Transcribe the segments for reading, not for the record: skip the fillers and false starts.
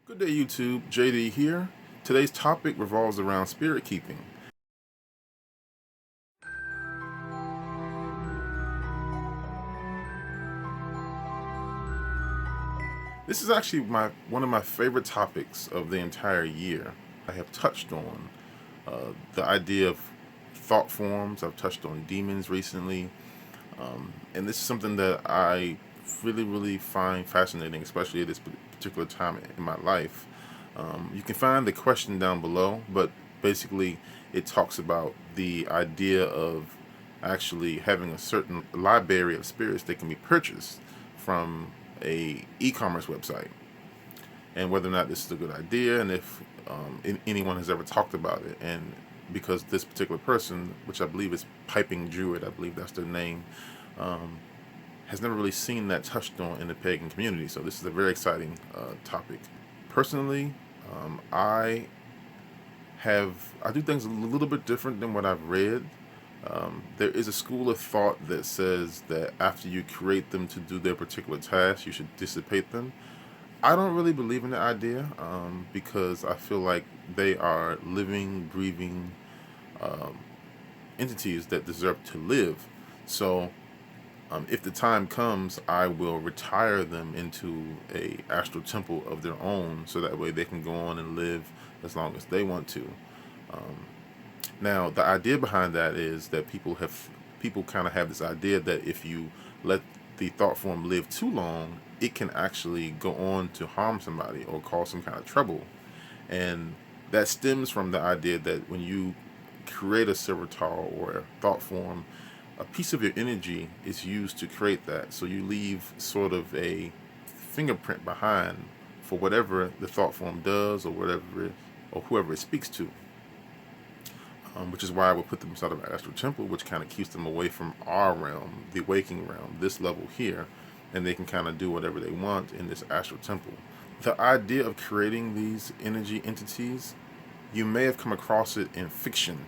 Good day, YouTube. JD here. Today's topic revolves around spirit keeping. This is actually one of my favorite topics of the entire year. I have touched on the idea of thought forms. I've touched on demons recently, and this is something that I really find fascinating, especially at this particular time in my life. You can find the question down below, but basically it talks about the idea of actually having a certain library of spirits that can be purchased from a e-commerce website, and whether or not this is a good idea, and if anyone has ever talked about it. And because this particular person, which I believe is Piping Druid, I believe that's their name, um, has never really seen that touched on in the pagan community. So this is a very exciting topic. Personally, I I do things a little bit different than what I've read. There is a school of thought that says that after you create them to do their particular task, you should dissipate them. I don't really believe in the idea because I feel like they are living, breathing um, entities that deserve to live. So if the time comes, I will retire them into a astral temple of their own, so that way they can go on and live as long as they want to. Um, Now, the idea behind that is that people kind of have this idea that if you let the thought form live too long, it can actually go on to harm somebody or cause some kind of trouble. And that stems from the idea that when you create a servitor or a thought form, a piece of your energy is used to create that. So you leave sort of a fingerprint behind for whatever the thought form does, or whatever or whoever it speaks to. Which is why I would put them inside of an astral temple, which kind of keeps them away from our realm, the waking realm, this level here, and they can kind of do whatever they want in this astral temple. The idea of creating these energy entities, you may have come across it in fiction.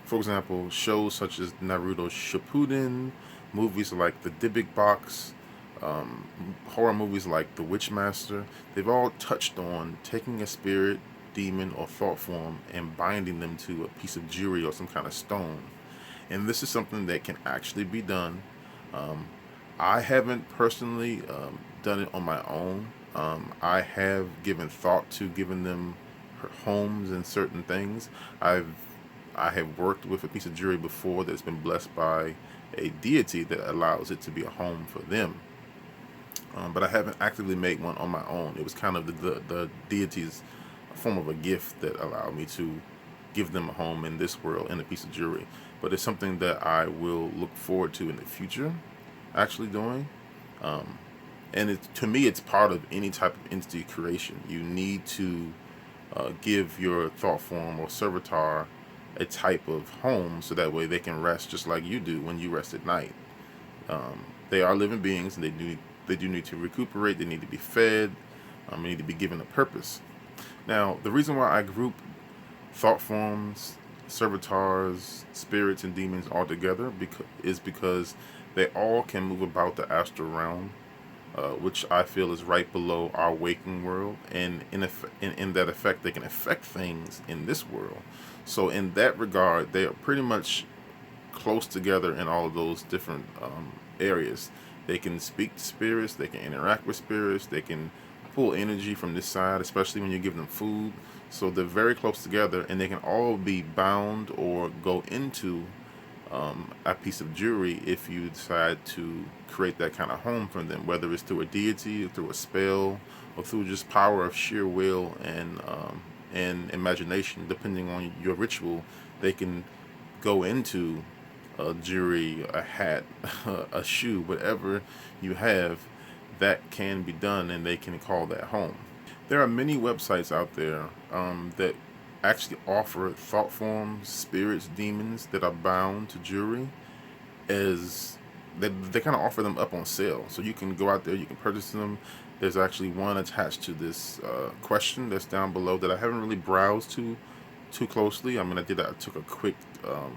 For example, shows such as Naruto Shippuden, movies like The Dybbuk Box, horror movies like The Witchmaster. They've all touched on taking a spirit, demon, or thought form and binding them to a piece of jewelry or some kind of stone. And this is something that can actually be done. Um, I haven't personally done it on my own. I have given thought to giving them homes and certain things. I have worked with a piece of jewelry before that's been blessed by a deity that allows it to be a home for them. But I haven't actively made one on my own. It was kind of the deity's form of a gift that allowed me to give them a home in this world and a piece of jewelry. But it's something that I will look forward to in the future, actually doing. Um, and to me, it's part of any type of entity creation. You need to give your thought form or servitor a type of home, so that way they can rest just like you do when you rest at night. They are living beings, and they do need to recuperate. They need to be fed. They need to be given a purpose. Now, the reason why I group thought forms, servitors, spirits, and demons all together is because they all can move about the astral realm, which I feel is right below our waking world, and in that effect, they can affect things in this world. So, in that regard, they are pretty much close together in all of those different areas. They can speak to spirits, they can interact with spirits, they can pull energy from this side, especially when you give them food. So they're very close together, and they can all be bound or go into a piece of jewelry if you decide to create that kind of home for them, whether it's through a deity, or through a spell, or through just power of sheer will and imagination. Depending on your ritual, they can go into a jewelry, a hat, a shoe, whatever you have, that can be done, and they can call that home. There are many websites out there that actually offer thought forms, spirits, demons that are bound to jewelry, as they kind of offer them up on sale. So you can go out there, you can purchase them. There's actually one attached to this question that's down below that I haven't really browsed too closely. I mean, I took a quick uh,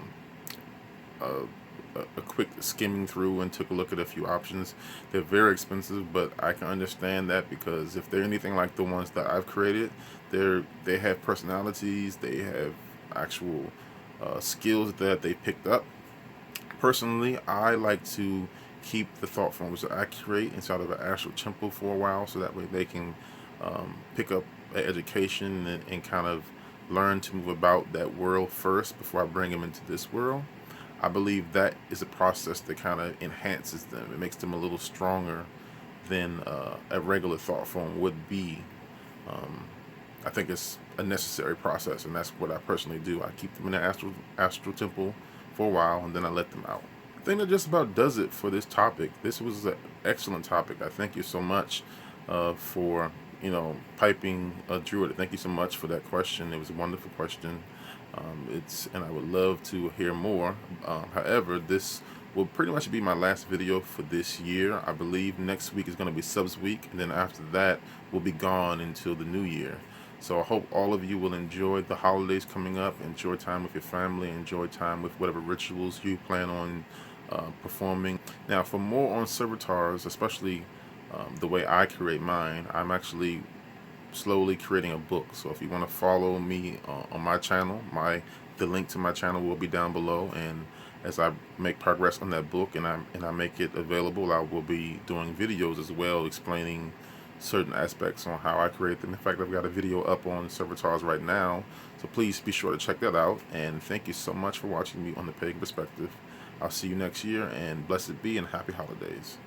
a quick skimming through and took a look at a few options. They're very expensive, but I can understand that because if they're anything like the ones that I've created, they have personalities, they have actual skills that they picked up. Personally, I like to keep the thought forms that I create inside of an actual temple for a while, so that way they can pick up an education and kind of learn to move about that world first before I bring them into this world. I believe that is a process that kind of enhances them. It makes them a little stronger than a regular thought form would be. Um, I think it's a necessary process, and that's what I personally do. I keep them in the astral temple for a while, and then I let them out. I think that just about does it for this topic. This was an excellent topic. I thank you so much for piping Druid. Thank you so much for that question. It was a wonderful question. And I would love to hear more. However, this will pretty much be my last video for this year. I believe next week is going to be subs week, and then after that we'll be gone until the new year. So I hope all of you will enjoy the holidays coming up, enjoy time with your family, enjoy time with whatever rituals you plan on performing. Now, for more on servitars, especially the way I create mine, I'm actually slowly creating a book. So if you want to follow me on my channel, the link to my channel will be down below. And as I make progress on that book and I make it available, I will be doing videos as well, explaining certain aspects on how I create them. In fact, I've got a video up on servitars right now, so please be sure to check that out. And thank you so much for watching me on the Pagan Perspective. I'll see you next year, and blessed be and happy holidays.